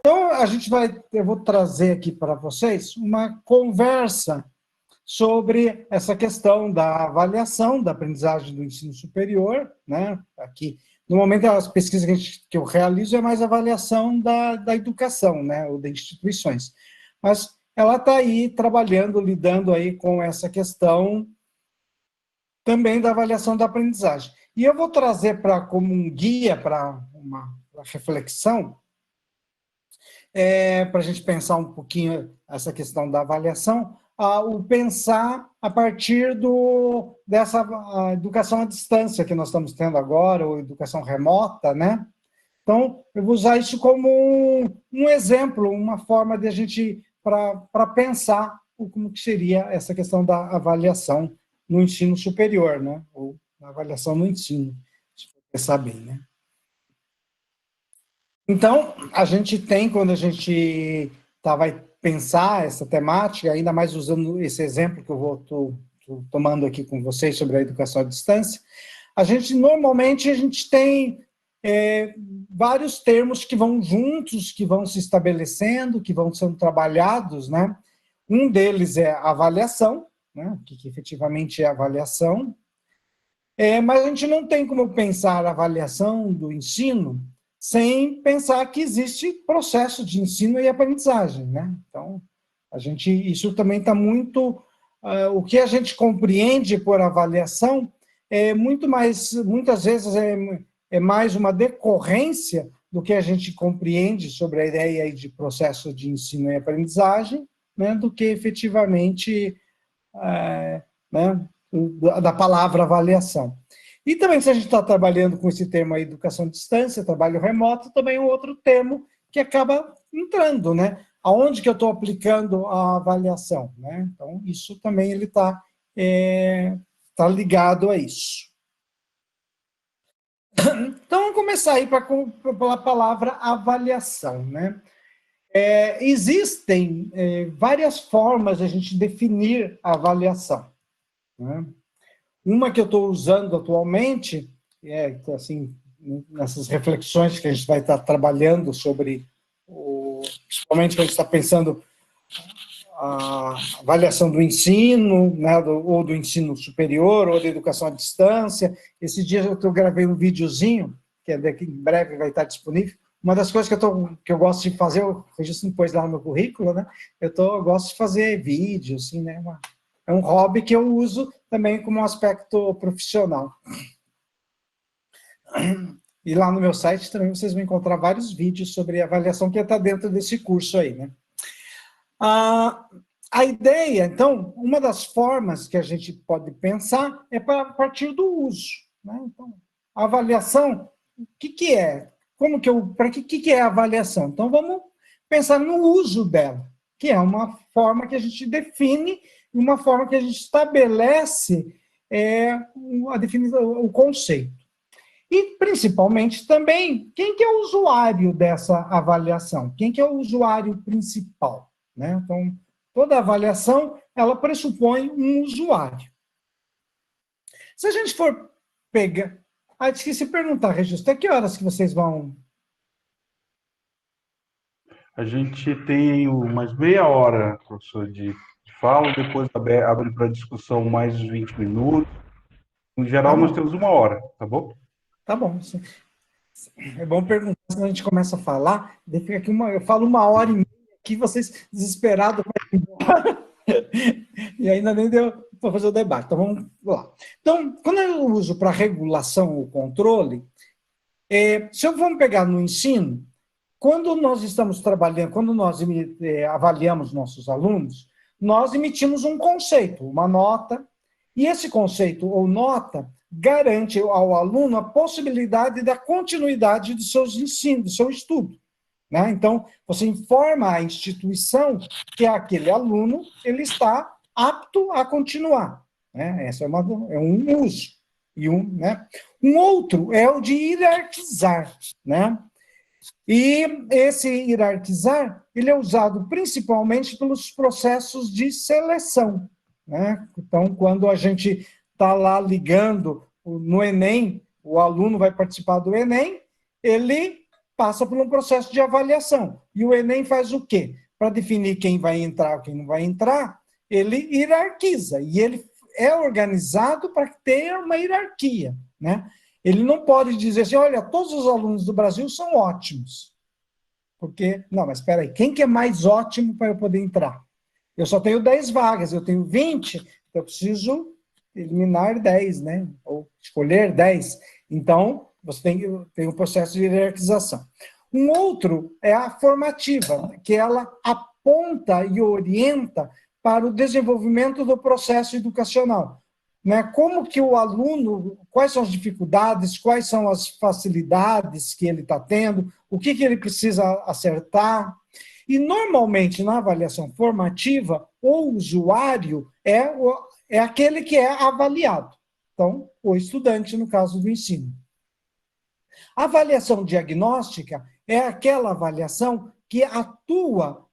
Então, eu vou trazer aqui para vocês uma conversa sobre essa questão da avaliação da aprendizagem do ensino superior, né? Aqui, no momento, as pesquisas que eu realizo é mais avaliação da educação, né? Ou de instituições. Mas ela está aí trabalhando, lidando aí com essa questão também da avaliação da aprendizagem. E eu vou trazer como um guia para uma reflexão, para a gente pensar um pouquinho essa questão da avaliação, o pensar a partir dessa educação à distância que nós estamos tendo agora, ou educação remota, né? Então, eu vou usar isso como um exemplo, uma forma de a gente, para pensar como que seria essa questão da avaliação no ensino superior, né? Ou na avaliação no ensino, se for pensar bem, né? Então, a gente tem, quando a gente vai pensar essa temática, ainda mais usando esse exemplo que eu estou tomando aqui com vocês sobre a educação à distância, normalmente a gente tem vários termos que vão juntos, que vão se estabelecendo, que vão sendo trabalhados, né? Um deles é a avaliação, né? O que efetivamente é a avaliação, mas a gente não tem como pensar a avaliação do ensino sem pensar que existe processo de ensino e aprendizagem, né? Então, isso também está muito... o que a gente compreende por avaliação muitas vezes é mais uma decorrência do que a gente compreende sobre a ideia de processo de ensino e aprendizagem, né, do que efetivamente né, da palavra avaliação. E também, se a gente está trabalhando com esse termo aí, educação à distância, trabalho remoto, também é um outro termo que acaba entrando, né? Aonde que eu estou aplicando a avaliação, né? Então, isso também ele está ligado a isso. Então, vamos começar aí pela palavra avaliação, né? Existem várias formas de a gente definir a avaliação, né? Uma que eu estou usando atualmente, assim, nessas reflexões que a gente vai estar trabalhando sobre, principalmente quando a gente está pensando a avaliação do ensino, né, ou do ensino superior, ou da educação à distância. Esse dia eu gravei um videozinho, que daqui em breve vai estar disponível. Uma das coisas que eu gosto de fazer, eu registro depois lá no meu currículo, né? Eu gosto de fazer vídeo, assim, né? É um hobby que eu uso também como um aspecto profissional. E lá no meu site também vocês vão encontrar vários vídeos sobre avaliação que está dentro desse curso aí, né? A ideia, então, uma das formas que a gente pode pensar é a partir do uso, né? Então, a avaliação, o que é? Para que é a avaliação? Então, vamos pensar no uso dela, que é uma forma que a gente define, uma forma que a gente estabelece o conceito. E, principalmente, também, quem que é o usuário dessa avaliação? Quem que é o usuário principal, né? Então, toda avaliação, ela pressupõe um usuário. Se a gente for pegar... esqueci de perguntar, Regis, até que horas que vocês vão... A gente tem umas meia hora, professor, de fala, depois abre para discussão mais 20 minutos. Em geral, nós temos uma hora, tá bom? Tá bom. É bom perguntar, senão a gente começa a falar, fica aqui eu falo uma hora e meia aqui, vocês desesperados para ir embora, e ainda nem deu para fazer o debate. Então, vamos lá. Então, quando eu uso para regulação ou controle, vamos pegar no ensino, quando nós estamos trabalhando, quando nós avaliamos nossos alunos, nós emitimos um conceito, uma nota, e esse conceito ou nota garante ao aluno a possibilidade da continuidade dos seus ensinos, do seu estudo, né? Então, você informa a instituição que aquele aluno ele está apto a continuar, né? Esse é um uso. Né? Um outro é o de hierarquizar, né? E esse hierarquizar, ele é usado principalmente pelos processos de seleção, né? Então, quando a gente está lá ligando no Enem, o aluno vai participar do Enem, ele passa por um processo de avaliação. E o Enem faz o quê? Para definir quem vai entrar ou quem não vai entrar, ele hierarquiza, e ele é organizado para ter uma hierarquia, né? Ele não pode dizer assim, olha, todos os alunos do Brasil são ótimos. Porque, não, mas espera aí, quem que é mais ótimo para eu poder entrar? Eu só tenho 10 vagas, eu tenho 20, então eu preciso eliminar 10, né? Ou escolher 10. Então, você tem um processo de hierarquização. Um outro é a formativa, que ela aponta e orienta para o desenvolvimento do processo educacional. Né? Como que o aluno, quais são as dificuldades, quais são as facilidades que ele está tendo, o que ele precisa acertar. E, normalmente, na avaliação formativa, o usuário é aquele que é avaliado. Então, o estudante, no caso do ensino. A avaliação diagnóstica é aquela avaliação que atua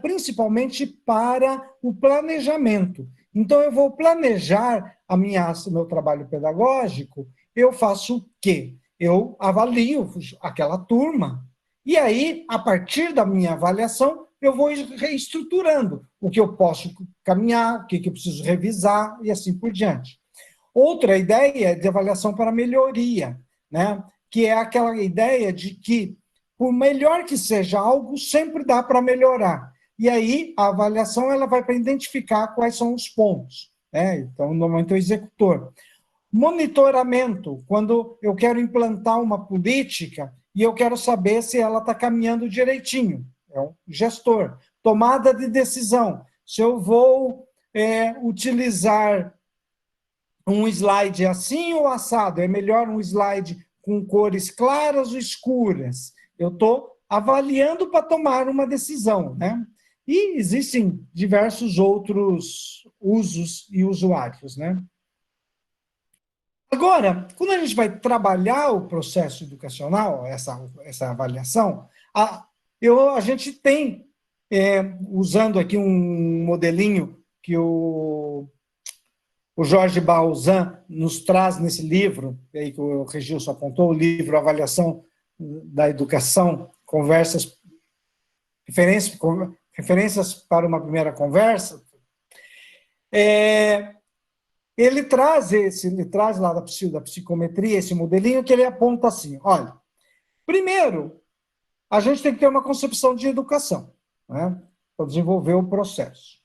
principalmente para o planejamento. Então, eu vou planejar o meu trabalho pedagógico, eu faço o quê? Eu avalio aquela turma, e aí, a partir da minha avaliação, eu vou reestruturando o que eu posso caminhar, o que eu preciso revisar, e assim por diante. Outra ideia é de avaliação para melhoria, né? Que é aquela ideia de que, por melhor que seja algo, sempre dá para melhorar. E aí, a avaliação ela vai para identificar quais são os pontos. Né? Então, normalmente, é o executor. Monitoramento, quando eu quero implantar uma política e eu quero saber se ela está caminhando direitinho. É um gestor. Tomada de decisão. Se eu vou utilizar um slide assim ou assado, é melhor um slide com cores claras ou escuras. Eu estou avaliando para tomar uma decisão, né? E existem diversos outros usos e usuários, né? Agora, quando a gente vai trabalhar o processo educacional, essa avaliação, a gente tem, usando aqui um modelinho que o Jorge Balzan nos traz nesse livro, aí que o Regilson apontou, o livro Avaliação da Educação, referências para uma primeira conversa, ele traz lá da psicometria esse modelinho que ele aponta assim, olha, primeiro, a gente tem que ter uma concepção de educação, né, para desenvolver o processo.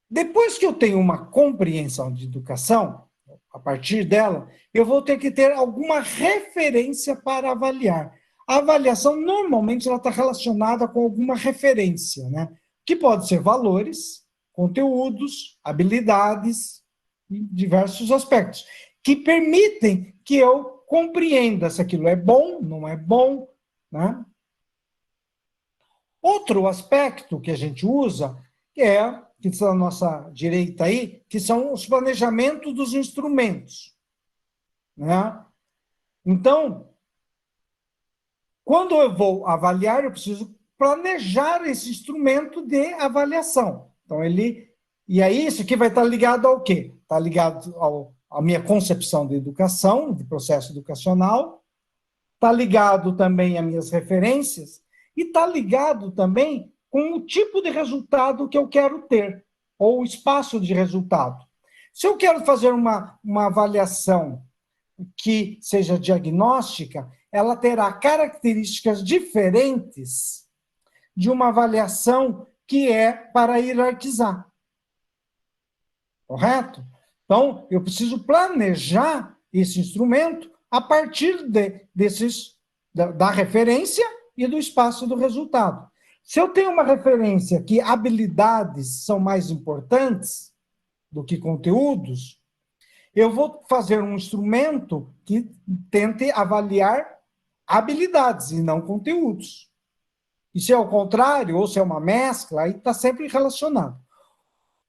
Depois que eu tenho uma compreensão de educação, a partir dela, eu vou ter que ter alguma referência para avaliar. A avaliação, normalmente, ela está relacionada com alguma referência, né? Que pode ser valores, conteúdos, habilidades, e diversos aspectos, que permitem que eu compreenda se aquilo é bom, não é bom, né? Outro aspecto que a gente usa que está à nossa direita aí, que são os planejamentos dos instrumentos. Né? Então, quando eu vou avaliar, eu preciso planejar esse instrumento de avaliação. Então, e aí, isso aqui vai estar ligado ao quê? Está ligado à minha concepção de educação, de processo educacional, está ligado também às minhas referências, e está ligado também com o tipo de resultado que eu quero ter, ou o espaço de resultado. Se eu quero fazer uma avaliação que seja diagnóstica, ela terá características diferentes de uma avaliação que é para hierarquizar. Correto? Então, eu preciso planejar esse instrumento a partir da referência e do espaço do resultado. Se eu tenho uma referência que habilidades são mais importantes do que conteúdos, eu vou fazer um instrumento que tente avaliar habilidades e não conteúdos. E se é o contrário, ou se é uma mescla, aí está sempre relacionado.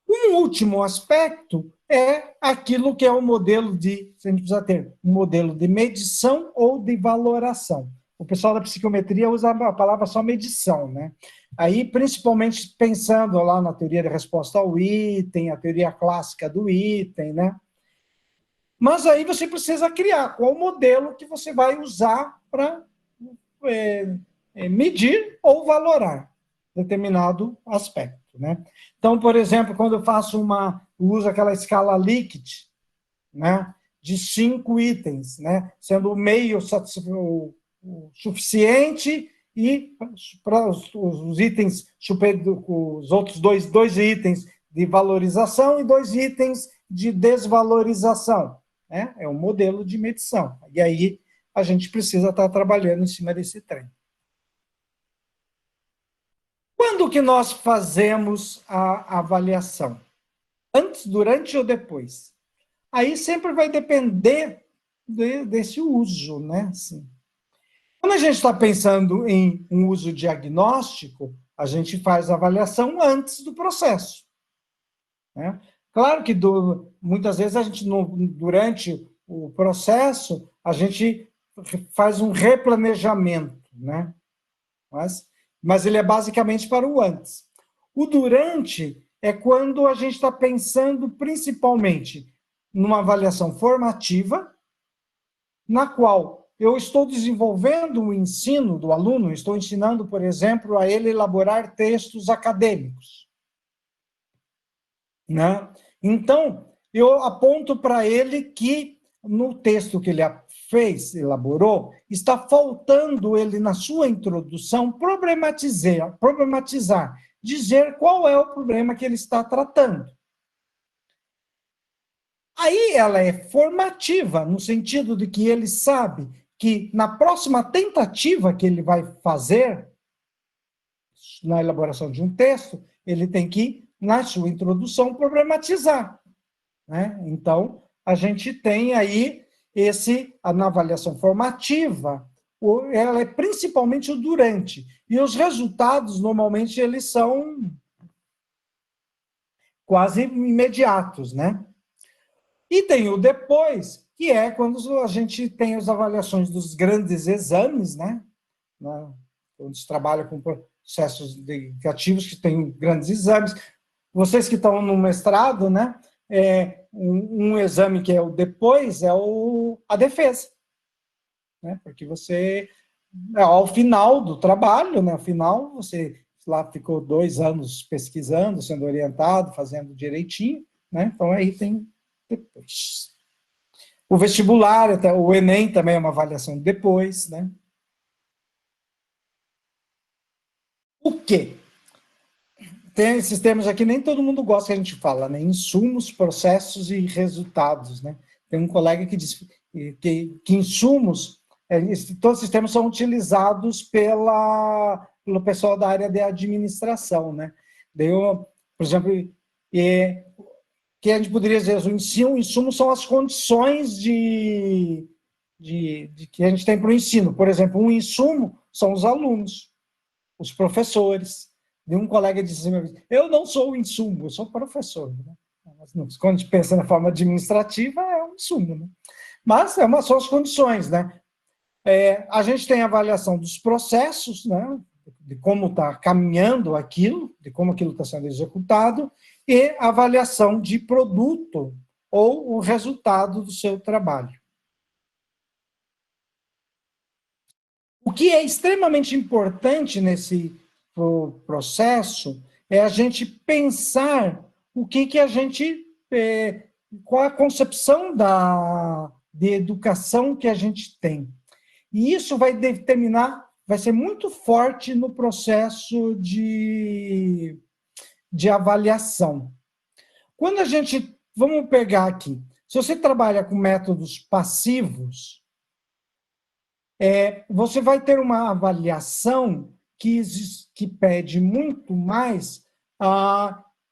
Um último aspecto é aquilo que é o modelo se a gente precisa ter um modelo de medição ou de valoração. O pessoal da psicometria usa a palavra só medição, né? Aí, principalmente pensando lá na teoria de resposta ao item, a teoria clássica do item, né? Mas aí você precisa criar qual modelo que você vai usar para medir ou valorar determinado aspecto, né? Então, por exemplo, quando eu faço uso aquela escala Likert, né, de 5 itens, né, sendo o meio o suficiente e para os itens, os outros dois itens de valorização e 2 itens de desvalorização, né? É um modelo de medição. E aí a gente precisa estar trabalhando em cima desse trem. Quando que nós fazemos a avaliação? Antes, durante ou depois? Aí sempre vai depender desse uso, né? Assim, quando a gente está pensando em um uso diagnóstico, a gente faz a avaliação antes do processo, né? Claro que muitas vezes a gente, durante o processo, a gente faz um replanejamento, né? Mas ele é basicamente para o antes. O durante é quando a gente está pensando principalmente numa avaliação formativa, na qual eu estou desenvolvendo o ensino do aluno, estou ensinando, por exemplo, a ele elaborar textos acadêmicos, né? Então, eu aponto para ele que no texto que ele elaborou, está faltando ele, na sua introdução, problematizar, dizer qual é o problema que ele está tratando. Aí ela é formativa, no sentido de que ele sabe que na próxima tentativa que ele vai fazer, na elaboração de um texto, ele tem que, na sua introdução, problematizar, né? Então, a gente tem aí na avaliação formativa, ela é principalmente o durante, e os resultados, normalmente, eles são quase imediatos, né? E tem o depois, que é quando a gente tem as avaliações dos grandes exames, né? Quando se trabalha com processos educativos que têm grandes exames. Vocês que estão no mestrado, né? Um exame que é o depois é a defesa, né? Porque você, ao final do trabalho, né? Ao final, você lá ficou 2 anos pesquisando, sendo orientado, fazendo direitinho, né? Então, aí tem depois. O vestibular, até o Enem também é uma avaliação depois, né? O quê? Tem esses termos aqui, nem todo mundo gosta que a gente fala, né? Insumos, processos e resultados, né? Tem um colega que diz que insumos, todos esses termos são utilizados pelo pessoal da área de administração, né? Por exemplo, que a gente poderia dizer, o insumo são as condições de que a gente tem para o ensino. Por exemplo, um insumo são os alunos, os professores. De um colega disse assim, eu não sou o insumo, eu sou professor, né? Mas, quando a gente pensa na forma administrativa, é um insumo, né? Mas são as condições, né? A gente tem a avaliação dos processos, né? De como está caminhando aquilo, de como aquilo está sendo executado, e a avaliação de produto ou o resultado do seu trabalho. O que é extremamente importante nesse processo é a gente pensar o que a gente... qual a concepção de educação que a gente tem. E isso vai determinar, vai ser muito forte no processo de avaliação. Quando a gente... Vamos pegar aqui. Se você trabalha com métodos passivos, você vai ter uma avaliação que pede muito mais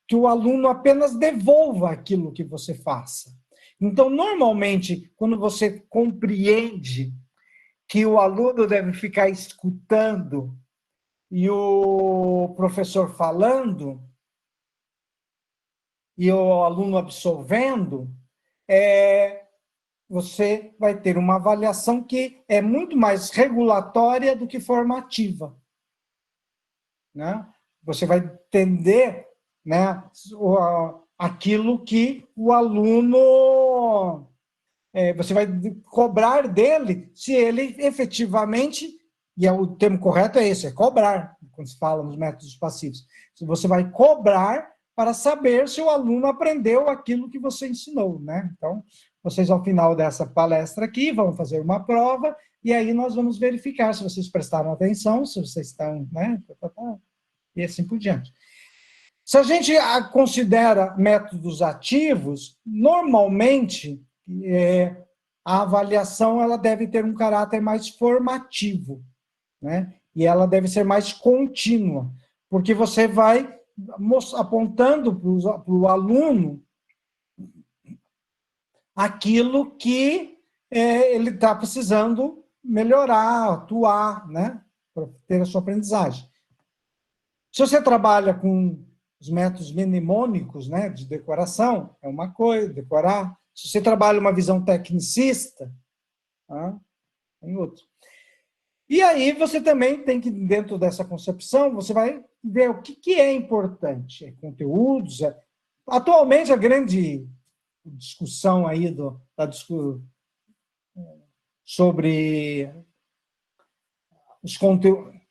que o aluno apenas devolva aquilo que você faça. Então, normalmente, quando você compreende que o aluno deve ficar escutando e o professor falando, e o aluno absorvendo, você vai ter uma avaliação que é muito mais regulatória do que formativa, né? Você vai entender, né, aquilo que o aluno... você vai cobrar dele se ele efetivamente e o termo correto é esse, é cobrar, quando se fala nos métodos passivos. Você vai cobrar para saber se o aluno aprendeu aquilo que você ensinou, né? Então, vocês, ao final dessa palestra aqui, vão fazer uma prova, e aí nós vamos verificar se vocês prestaram atenção, se vocês estão, né? E assim por diante. Se a gente considera métodos ativos, normalmente, a avaliação ela deve ter um caráter mais formativo, né? E ela deve ser mais contínua, porque você vai apontando para o aluno aquilo que ele está precisando melhorar, atuar, né? Para ter a sua aprendizagem. Se você trabalha com os métodos mnemônicos, né, de decoração, é uma coisa, decorar. Se você trabalha uma visão tecnicista, tem outro. E aí você também tem que, dentro dessa concepção, você vai ver o que é importante. É conteúdos. Atualmente, a grande discussão aí sobre os conteúdos,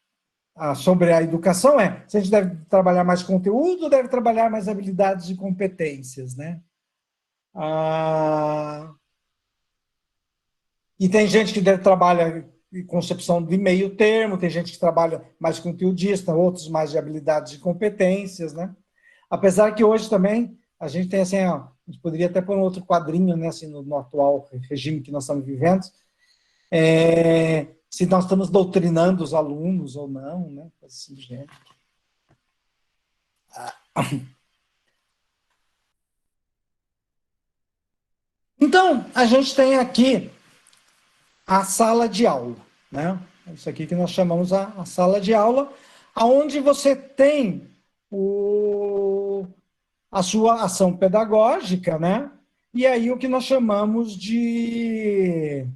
sobre a educação se a gente deve trabalhar mais conteúdo ou deve trabalhar mais habilidades e competências, né? E tem gente que trabalha em concepção de meio termo, tem gente que trabalha mais conteudista, outros mais de habilidades e competências, né? Apesar que hoje também a gente tem assim, a gente poderia até pôr um outro quadrinho, né, assim, no atual regime que nós estamos vivendo, se nós estamos doutrinando os alunos ou não, né? Assim, gênero. Então, a gente tem aqui a sala de aula, né? Isso aqui que nós chamamos a sala de aula, onde você tem a sua ação pedagógica, né? E aí o que nós chamamos de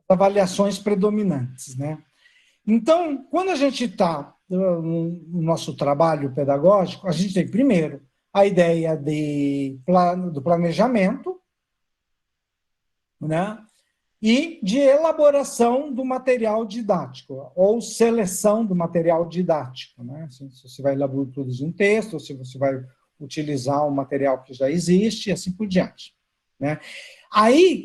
avaliações predominantes, né? Então, quando a gente está no nosso trabalho pedagógico, a gente tem, primeiro, a ideia do planejamento, né? E de elaboração do material didático, ou seleção do material didático, né? Se você vai produzir um texto, ou se você vai utilizar um material que já existe, e assim por diante, né? Aí,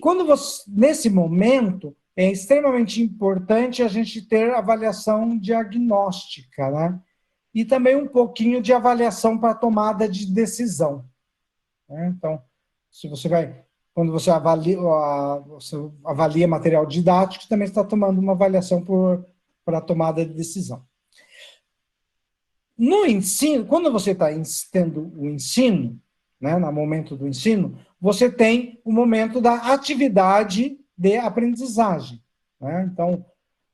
nesse momento, é extremamente importante a gente ter avaliação diagnóstica, né? E também um pouquinho de avaliação para tomada de decisão, né? Então, quando você avalia material didático, também está tomando uma avaliação para a tomada de decisão. No ensino, quando você está tendo o ensino, né, no momento do ensino, você tem o momento da atividade de aprendizagem, né? Então,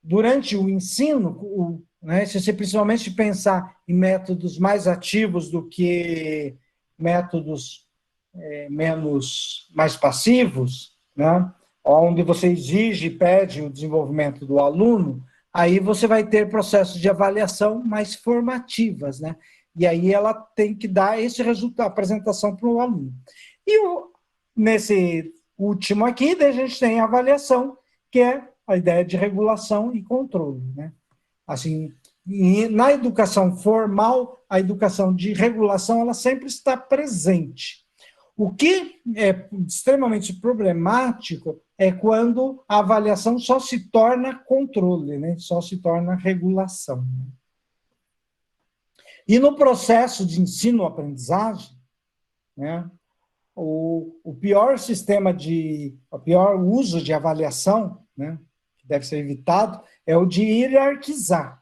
durante o ensino, né, se você principalmente pensar em métodos mais ativos do que métodos mais passivos, né, onde você exige e pede o desenvolvimento do aluno, aí você vai ter processos de avaliação mais formativas, né? E aí ela tem que dar esse resultado, apresentação para o aluno. E nesse último aqui, daí a gente tem a avaliação, que é a ideia de regulação e controle, né? Assim, na educação formal, a educação de regulação, ela sempre está presente. O que é extremamente problemático é quando a avaliação só se torna controle, né? Só se torna regulação. E no processo de ensino-aprendizagem, né, o pior uso de avaliação, né, que deve ser evitado, é o de hierarquizar,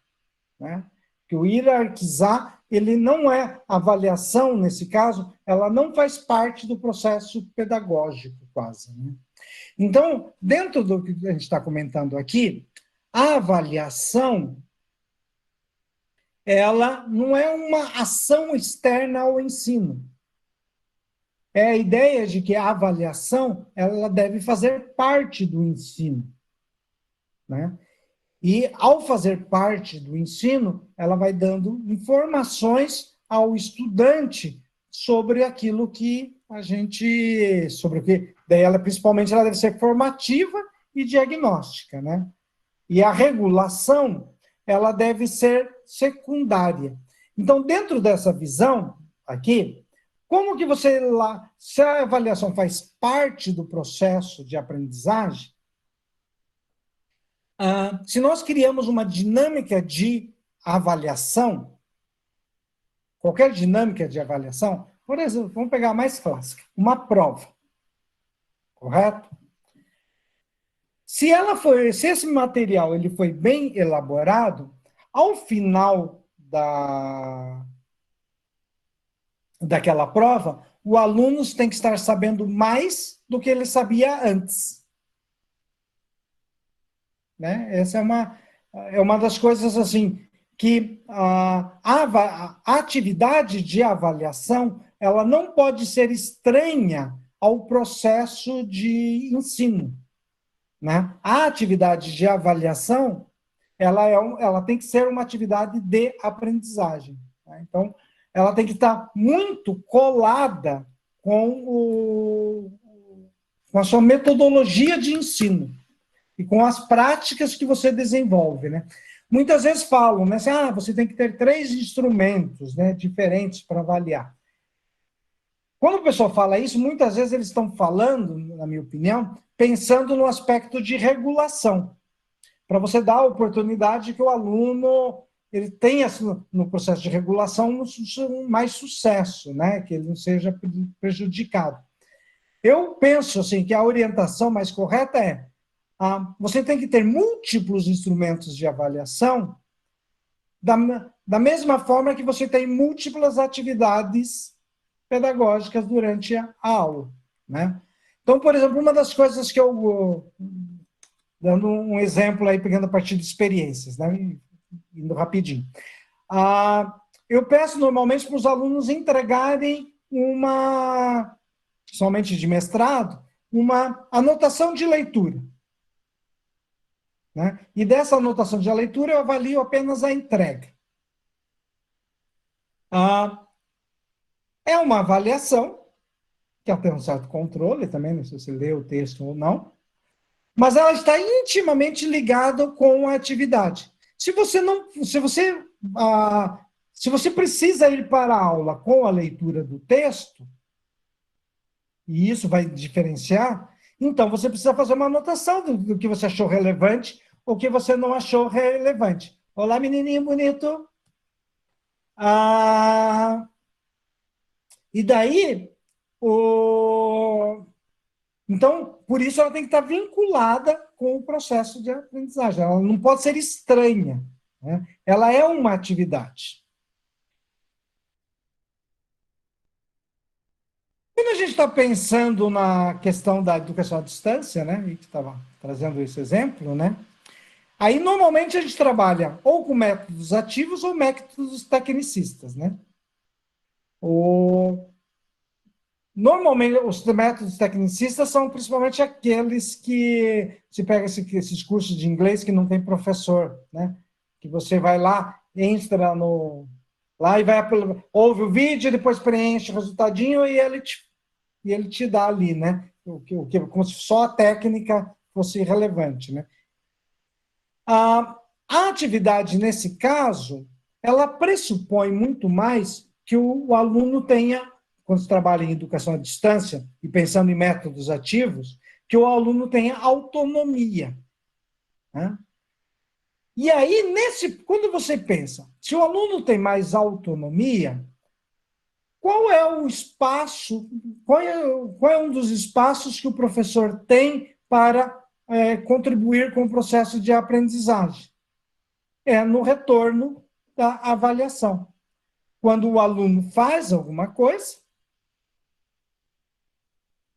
né? Que o hierarquizar, ele não é avaliação, nesse caso, ela não faz parte do processo pedagógico, quase, né? Então, dentro do que a gente está comentando aqui, a avaliação, ela não é uma ação externa ao ensino. É a ideia de que a avaliação, ela deve fazer parte do ensino, né? E, ao fazer parte do ensino, ela vai dando informações ao estudante sobre aquilo que daí ela, principalmente, ela deve ser formativa e diagnóstica, né? E a regulação, ela deve ser secundária. Então, dentro dessa visão aqui, como que você lá, se a avaliação faz parte do processo de aprendizagem, se nós criamos uma dinâmica de avaliação, qualquer dinâmica de avaliação, por exemplo, vamos pegar a mais clássica, uma prova, correto? Se esse material ele foi bem elaborado, ao final daquela prova, o aluno tem que estar sabendo mais do que ele sabia antes. Né? Essa é uma das coisas assim que a atividade de avaliação ela não pode ser estranha ao processo de ensino. Né? A atividade de avaliação ela tem que ser uma atividade de aprendizagem. Né? Então, ela tem que estar muito colada com a sua metodologia de ensino e com as práticas que você desenvolve. Né? Muitas vezes falam, né, assim, você tem que ter 3 instrumentos, né, diferentes para avaliar. Quando o pessoal fala isso, muitas vezes eles estão falando, na minha opinião, pensando no aspecto de regulação, para você dar a oportunidade que o aluno ele tenha, no processo de regulação, mais sucesso, né? Que ele não seja prejudicado. Eu penso assim, que a orientação mais correta é você tem que ter múltiplos instrumentos de avaliação, da mesma forma que você tem múltiplas atividades pedagógicas durante a aula. Né? Então, por exemplo, uma das coisas que eu... Dando um exemplo aí, pegando a partir de experiências, né? Indo rapidinho. Eu peço normalmente para os alunos entregarem somente de mestrado, uma anotação de leitura. Né? E dessa anotação de leitura eu avalio apenas a entrega. É uma avaliação, que ela tem um certo controle também, não sei se você lê o texto ou não, mas ela está intimamente ligada com a atividade. Se você precisa ir para a aula com a leitura do texto, e isso vai diferenciar, então você precisa fazer uma anotação do que você achou relevante ou que você não achou relevante. Olá, menininho bonito. E daí, então, por isso ela tem que estar vinculada com o processo de aprendizagem. Ela não pode ser estranha. Né? Ela é uma atividade. Quando a gente está pensando na questão da educação à distância, né, a gente estava trazendo esse exemplo, né, aí normalmente a gente trabalha ou com métodos ativos ou métodos tecnicistas. Né? Normalmente, os métodos tecnicistas são principalmente aqueles que se pega esses cursos de inglês que não tem professor, né? Que você vai lá, entra lá e ouve o vídeo, depois preenche o resultadinho e ele te dá ali, né? Como se só a técnica fosse relevante, né? A atividade, nesse caso, ela pressupõe muito mais que o aluno tenha, quando se trabalha em educação à distância e pensando em métodos ativos, que o aluno tenha autonomia. Né? E aí, quando você pensa, se o aluno tem mais autonomia, qual é o espaço, qual é um dos espaços que o professor tem para contribuir com o processo de aprendizagem? É no retorno da avaliação. Quando o aluno faz alguma coisa,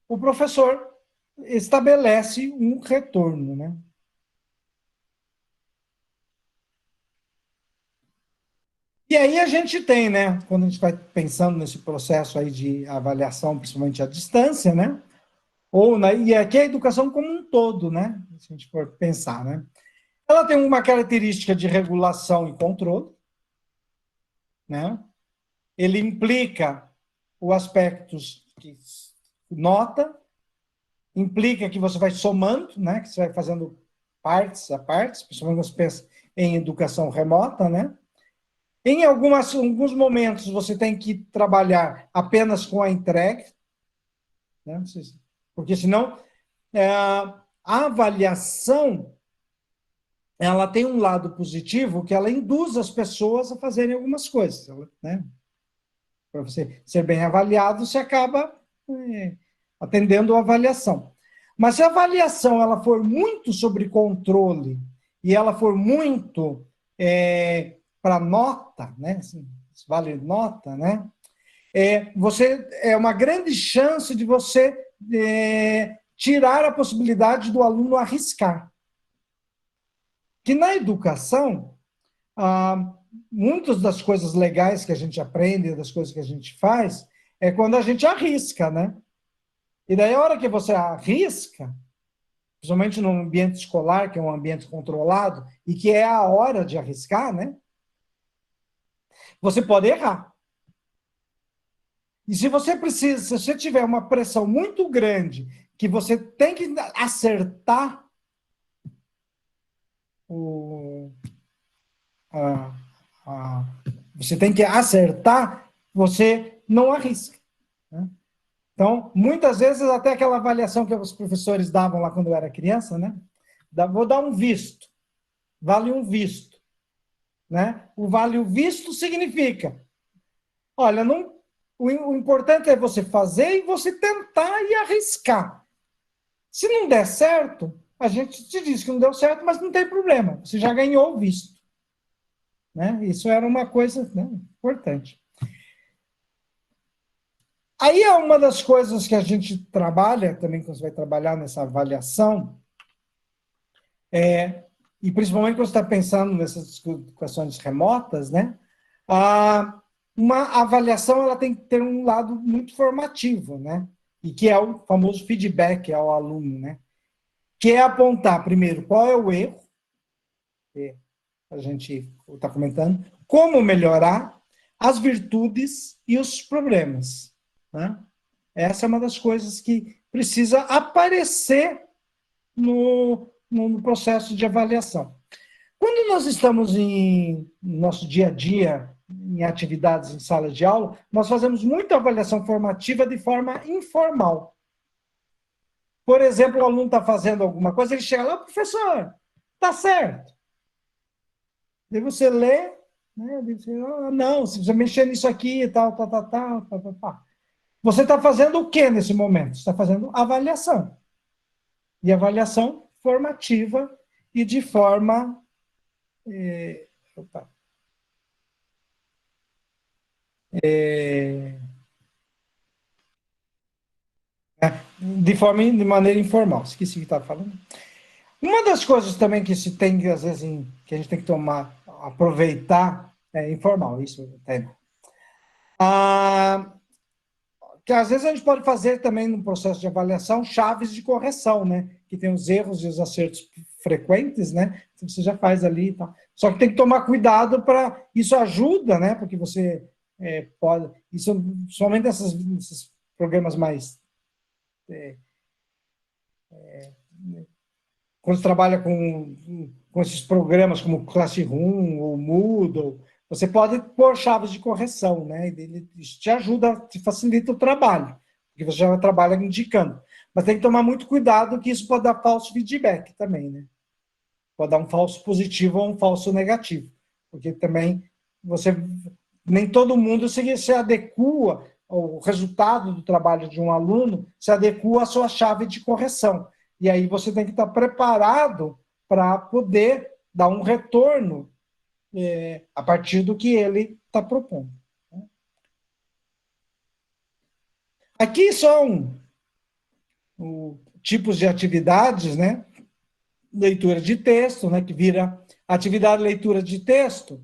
o professor estabelece um retorno, né? E aí a gente tem, né, quando a gente vai pensando nesse processo aí de avaliação, principalmente à distância, né, e aqui a educação como um todo, né, se a gente for pensar, né, ela tem uma característica de regulação e controle, né, ele implica os aspectos que nota, implica que você vai somando, né, que você vai fazendo partes a partes, principalmente quando você pensa em educação remota, né? Em alguns momentos, você tem que trabalhar apenas com a entrega, né? Porque senão a avaliação ela tem um lado positivo que ela induz as pessoas a fazerem algumas coisas, né? Para você ser bem avaliado, você acaba atendendo a avaliação. Mas se a avaliação ela for muito sobre controle e ela for muito para nota, né? Assim, vale nota, né? É uma grande chance de você tirar a possibilidade do aluno arriscar. Que na educação, muitas das coisas legais que a gente aprende, das coisas que a gente faz, é quando a gente arrisca, né? E daí, a hora que você arrisca, principalmente no ambiente escolar, que é um ambiente controlado, e que é a hora de arriscar, né? Você pode errar. E se você tiver uma pressão muito grande, que você tem que acertar você tem que acertar, você não arrisca, né? Então, muitas vezes, até aquela avaliação que os professores davam lá quando eu era criança, né? Vou dar um visto. Vale um visto, né? O vale o visto significa, olha, não, o importante é você fazer e você tentar e arriscar. Se não der certo, a gente te diz que não deu certo, mas não tem problema, você já ganhou o visto, né? Isso era uma coisa, né, importante. Aí é uma das coisas que a gente trabalha, também quando você vai trabalhar nessa avaliação, e principalmente quando você está pensando nessas educações remotas, né? Uma avaliação ela tem que ter um lado muito formativo, né? E que é o famoso feedback ao aluno, né? Que é apontar, primeiro, qual é o erro, que a gente está comentando, como melhorar, as virtudes e os problemas, né? Essa é uma das coisas que precisa aparecer no processo de avaliação. Quando nós estamos no nosso dia a dia, em atividades em sala de aula, nós fazemos muita avaliação formativa de forma informal. Por exemplo, o aluno está fazendo alguma coisa, ele chega lá, professor, está certo. Daí você lê, né? Você, não, se você mexer nisso aqui, tal. Você está fazendo o que nesse momento? Você está fazendo avaliação. E avaliação formativa e de forma... de maneira informal. Esqueci o que estava falando. Uma das coisas também que se tem, às vezes, que a gente tem que aproveitar, é informal, isso tem. Que às vezes a gente pode fazer também no processo de avaliação chaves de correção, né? Que tem os erros e os acertos frequentes, né? Então, você já faz ali e tal. Só que tem que tomar cuidado para... Isso ajuda, né? Porque você pode... Isso, somente esses programas mais... quando você trabalha com esses programas como Classroom ou Moodle, você pode pôr chaves de correção, né? Isso te ajuda, te facilita o trabalho, porque você já trabalha indicando. Mas tem que tomar muito cuidado que isso pode dar falso feedback também, né? Pode dar um falso positivo ou um falso negativo, porque também nem todo mundo se adequa, o resultado do trabalho de um aluno se adequa à sua chave de correção. E aí você tem que estar preparado para poder dar um retorno a partir do que ele está propondo. Aqui são tipos de atividades, né? Leitura de texto, né? Que vira atividade de leitura de texto,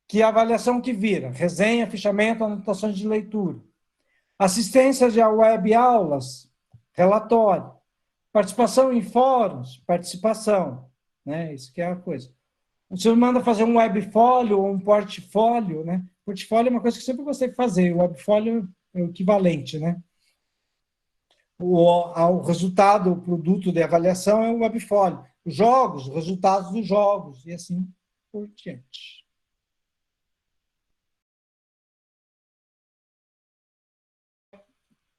que é a avaliação que vira resenha, fichamento, anotações de leitura. Assistência de web aulas, relatório. Participação em fóruns, participação, né? Isso que é a coisa. Você manda fazer um webfólio ou um portfólio, né? Portfólio é uma coisa que eu sempre gostei de fazer, o webfólio é o equivalente, né? o resultado, o produto de avaliação é o webfolio. Os jogos, os resultados dos jogos, e assim por diante.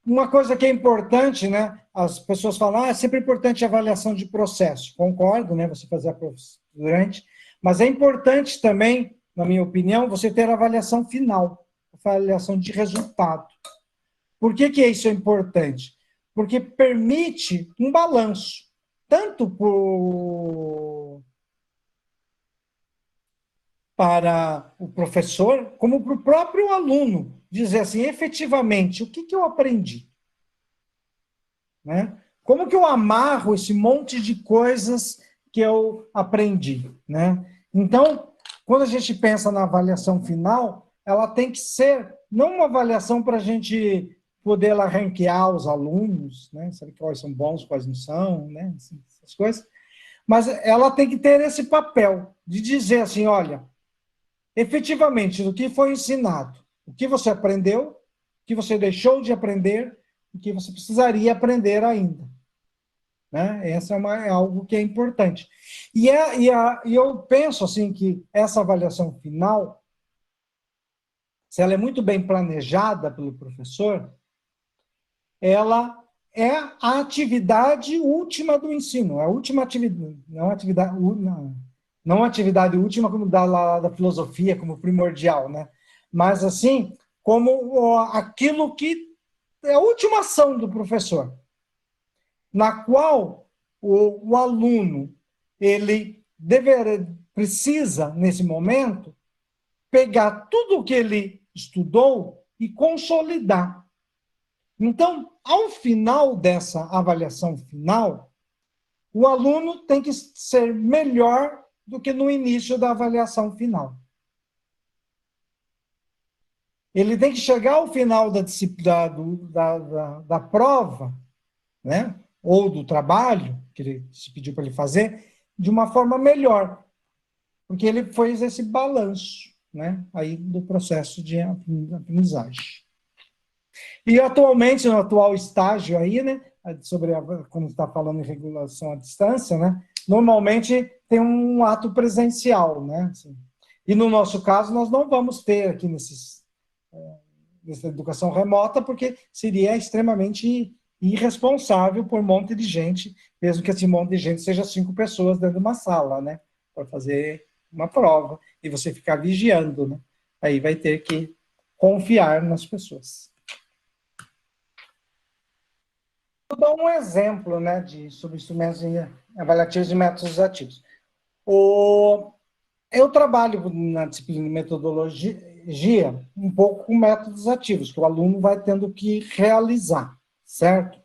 Uma coisa que é importante, né? As pessoas falam, é sempre importante a avaliação de processo. Concordo, né? Você fazer a durante, mas é importante também, na minha opinião, você ter a avaliação final, a avaliação de resultado. Por que isso é importante? Porque permite um balanço, tanto para o professor, como para o próprio aluno, dizer assim, efetivamente, o que eu aprendi? Né? Como que eu amarro esse monte de coisas que eu aprendi? Né? Então, quando a gente pensa na avaliação final, ela tem que ser não uma avaliação para a gente poder lá ranquear os alunos, né? Saber quais são bons, quais não são, né? Essas coisas. Mas ela tem que ter esse papel de dizer assim, olha, efetivamente, do que foi ensinado, o que você aprendeu, o que você deixou de aprender, o que você precisaria aprender ainda. Né? Essa é algo que é importante. E eu penso assim que essa avaliação final, se ela é muito bem planejada pelo professor, ela é a atividade última do ensino, é a última atividade, não atividade última como da filosofia, como primordial, né? Mas assim, como aquilo que é a última ação do professor, na qual o aluno ele precisa, nesse momento, pegar tudo o que ele estudou e consolidar. Então, ao final dessa avaliação final, o aluno tem que ser melhor do que no início da avaliação final. Ele tem que chegar ao final da prova, né? Ou do trabalho que ele se pediu para ele fazer, de uma forma melhor, porque ele fez esse balanço, né? Aí do processo de aprendizagem. E atualmente, no atual estágio aí, né? Quando está falando em regulação à distância, né? Normalmente tem um ato presencial, né? Assim, e no nosso caso, nós não vamos ter aqui nessa educação remota, porque seria extremamente irresponsável por um monte de gente, mesmo que esse monte de gente seja 5 pessoas dentro de uma sala, né? Para fazer uma prova, e você ficar vigiando, né? Aí vai ter que confiar nas pessoas. Vou dar um exemplo, né, sobre instrumentos avaliativos e métodos ativos. Eu trabalho na disciplina de metodologia um pouco com métodos ativos, que o aluno vai tendo que realizar, certo?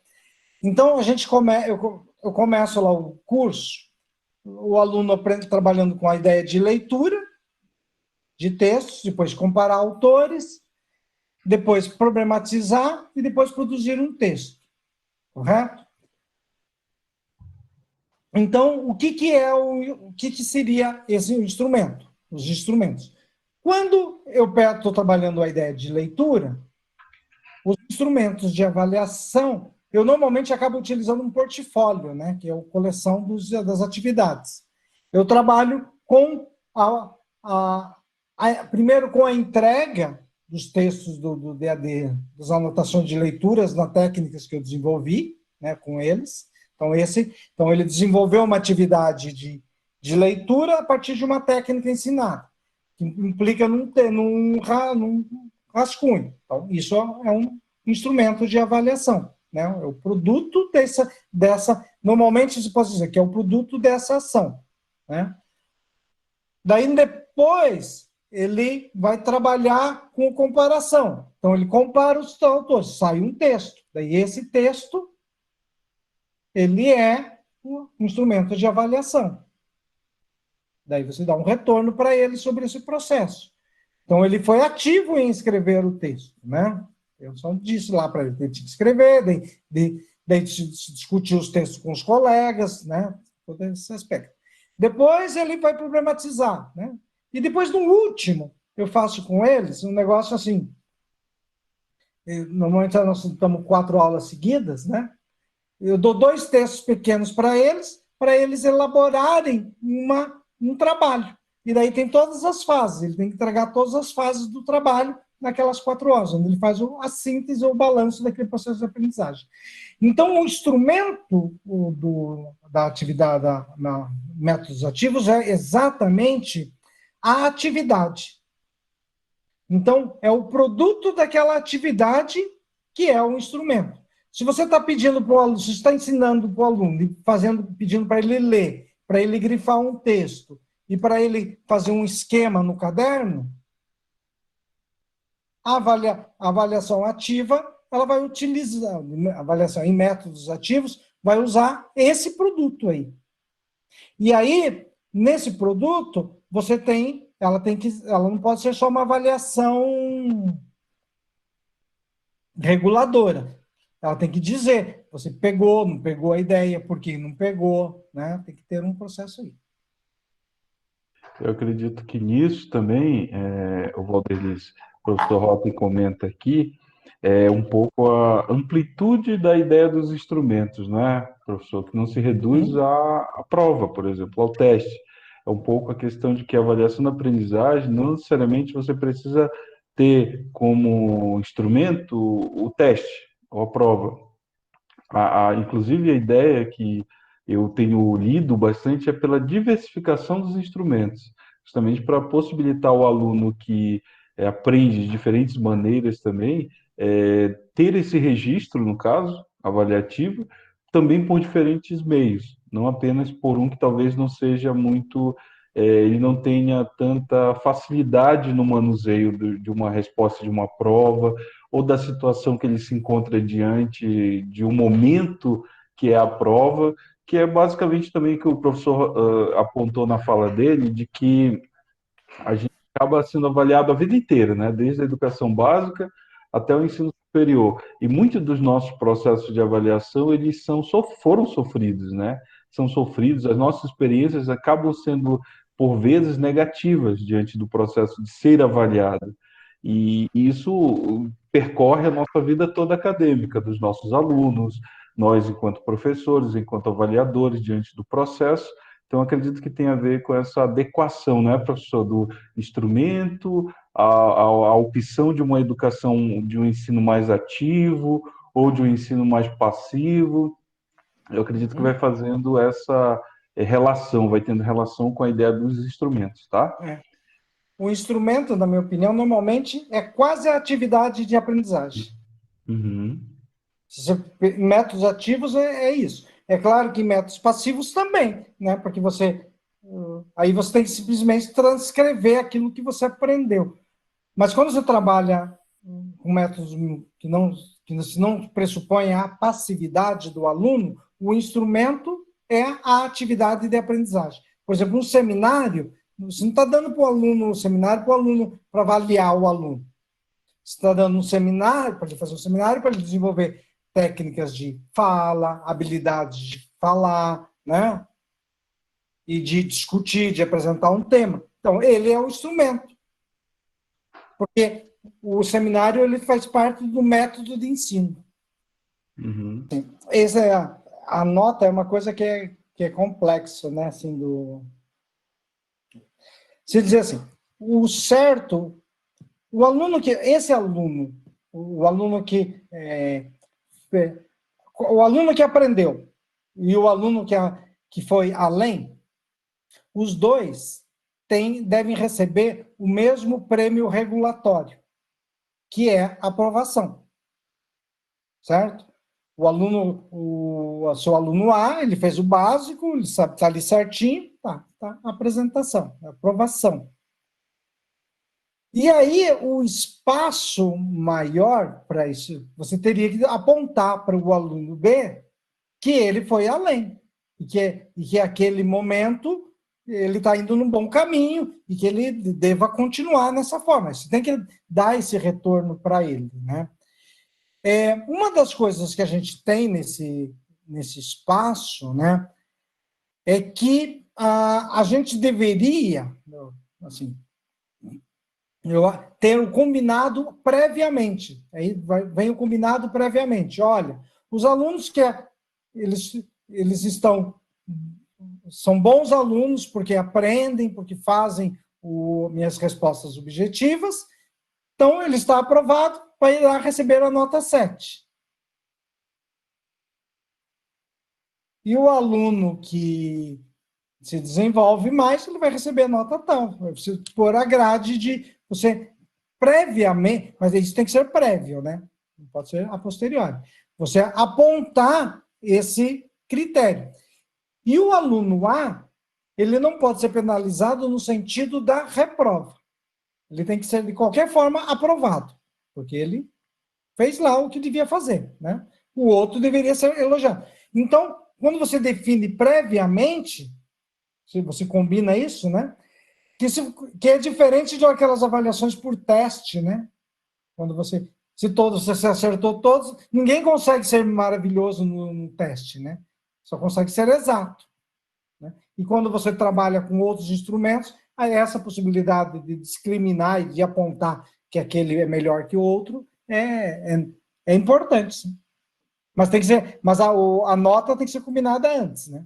Então, eu começo lá o curso, o aluno aprende trabalhando com a ideia de leitura de textos, depois comparar autores, depois problematizar e depois produzir um texto, correto? Então, o que seria esse instrumento? Os instrumentos. Quando eu estou trabalhando a ideia de leitura, os instrumentos de avaliação, eu normalmente acabo utilizando um portfólio, né, que é a coleção das atividades. Eu trabalho com primeiro com a entrega dos textos do DAD, das anotações de leituras nas técnicas que eu desenvolvi, né, com eles. Então, ele desenvolveu uma atividade de leitura a partir de uma técnica ensinada, que implica num rascunho. Então, isso é um instrumento de avaliação, né? É o produto normalmente se pode dizer que é o produto dessa ação, né? Daí, depois, ele vai trabalhar com comparação. Então, ele compara os autores, sai um texto. Daí, esse texto ele é um instrumento de avaliação. Daí você dá um retorno para ele sobre esse processo. Então, ele foi ativo em escrever o texto, né? Eu só disse lá para ele que ele tinha que escrever, daí discutir os textos com os colegas, né? Todo esse aspecto. Depois, ele vai problematizar, né? E depois, no último, eu faço com eles um negócio assim. Normalmente, nós estamos 4 aulas seguidas, né? Eu dou 2 textos pequenos para eles elaborarem um trabalho. E daí tem todas as fases, ele tem que entregar todas as fases do trabalho naquelas 4 horas, onde ele faz a síntese ou o balanço daquele processo de aprendizagem. Então, o instrumento da atividade, métodos ativos, é exatamente a atividade. Então, é o produto daquela atividade que é o instrumento. Se você está pedindo para o aluno, se você está ensinando para o aluno, pedindo para ele ler, para ele grifar um texto e para ele fazer um esquema no caderno, a avaliação ativa, ela vai utilizar, a avaliação em métodos ativos, vai usar esse produto aí. E aí, nesse produto, ela não pode ser só uma avaliação reguladora. Ela tem que dizer, você pegou, não pegou a ideia, por que não pegou, né? Tem que ter um processo aí. Eu acredito que nisso também, o Valdelis, o professor Rota comenta aqui, um pouco a amplitude da ideia dos instrumentos, né, professor? Que não se reduz à prova, por exemplo, ao teste. É um pouco a questão de que a avaliação da aprendizagem, não necessariamente você precisa ter como instrumento o teste ou a prova. Inclusive, a ideia que eu tenho lido bastante é pela diversificação dos instrumentos, justamente para possibilitar o aluno que aprende de diferentes maneiras também, ter esse registro, no caso, avaliativo, também por diferentes meios, não apenas por um que talvez não seja muito, ele não tenha tanta facilidade no manuseio de uma resposta de uma prova, ou da situação que ele se encontra diante de um momento que é a prova, que é basicamente também que o professor apontou na fala dele, de que a gente acaba sendo avaliado a vida inteira, né? Desde a educação básica até o ensino superior. E muitos dos nossos processos de avaliação, eles foram sofridos, né? São sofridos, as nossas experiências acabam sendo, por vezes, negativas diante do processo de ser avaliado. E isso percorre a nossa vida toda acadêmica, dos nossos alunos, nós enquanto professores, enquanto avaliadores, diante do processo. Então, acredito que tem a ver com essa adequação, né, professor, do instrumento, a opção de uma educação, de um ensino mais ativo ou de um ensino mais passivo. Eu acredito que vai fazendo essa relação, vai tendo relação com a ideia dos instrumentos, tá? O instrumento, na minha opinião, normalmente é quase a atividade de aprendizagem. Uhum. Métodos ativos é isso. É claro que métodos passivos também, né? Porque aí você tem que simplesmente transcrever aquilo que você aprendeu. Mas quando você trabalha com métodos que não pressupõem a passividade do aluno, o instrumento é a atividade de aprendizagem. Por exemplo, um seminário, você não está dando para o aluno um seminário para avaliar o aluno. Você está dando um seminário para ele fazer um seminário para ele desenvolver técnicas de fala, habilidades de falar, né? E de discutir, de apresentar um tema. Então, ele é o instrumento. Porque o seminário ele faz parte do método de ensino. Uhum. Essa é a nota é uma coisa que é complexo, né? Assim, se dizer assim, o certo, esse aluno, o aluno que aprendeu e o aluno que foi além, os dois devem receber o mesmo prêmio regulatório, que é aprovação, certo? O seu aluno A, ele fez o básico, ele sabe, está ali certinho, tá, apresentação, aprovação. E aí, o espaço maior para isso, você teria que apontar para o aluno B que ele foi além, e que aquele momento ele está indo num bom caminho e que ele deva continuar nessa forma. Você tem que dar esse retorno para ele, né? Uma das coisas que a gente tem nesse espaço, né, é que a gente deveria, assim, ter o combinado previamente. Aí vem o combinado previamente. Olha, os alunos eles são bons alunos porque aprendem, porque fazem minhas respostas objetivas, então ele está aprovado para ir lá receber a nota 7. E o aluno que se desenvolve mais, ele vai receber a nota tal. Eu preciso pôr a grade de você previamente, mas isso tem que ser prévio, né? Não pode ser a posteriori. Você apontar esse critério. E o aluno A, ele não pode ser penalizado no sentido da reprova. Ele tem que ser, de qualquer forma, aprovado, porque ele fez lá o que devia fazer, né? O outro deveria ser elogiado. Então, quando você define previamente, se você combina isso, né? Que é diferente de aquelas avaliações por teste, né? Quando você você acertou todos, ninguém consegue ser maravilhoso no teste, né? Só consegue ser exato, né? E quando você trabalha com outros instrumentos, aí essa possibilidade de discriminar e de apontar que aquele é melhor que o outro é importante, sim. Mas tem que ser, mas a nota tem que ser combinada antes, né?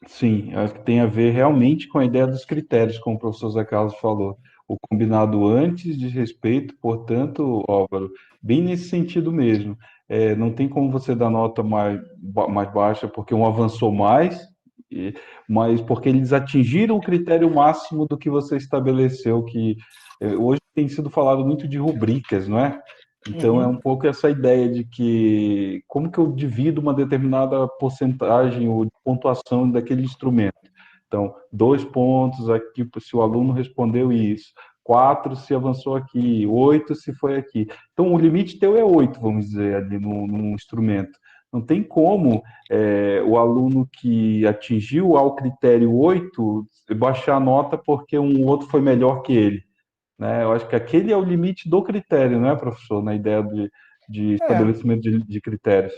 Sim, acho que tem a ver realmente com a ideia dos critérios, como o professor Zé Carlos falou. O combinado antes de respeito, portanto, Álvaro, bem nesse sentido mesmo. Não tem como você dar nota mais baixa porque um avançou mais, mas porque eles atingiram o critério máximo do que você estabeleceu, que hoje tem sido falado muito de rubricas, não é? Então é um pouco essa ideia de que como que eu divido uma determinada porcentagem ou de pontuação daquele instrumento. Então, 2 pontos aqui se o aluno respondeu isso, 4 se avançou aqui, 8 se foi aqui. Então, o limite teu é 8, vamos dizer, ali no instrumento. Não tem como o aluno que atingiu ao critério 8 baixar a nota porque um outro foi melhor que ele, né? Eu acho que aquele é o limite do critério, não é, professor? Na ideia de É, estabelecimento de critérios.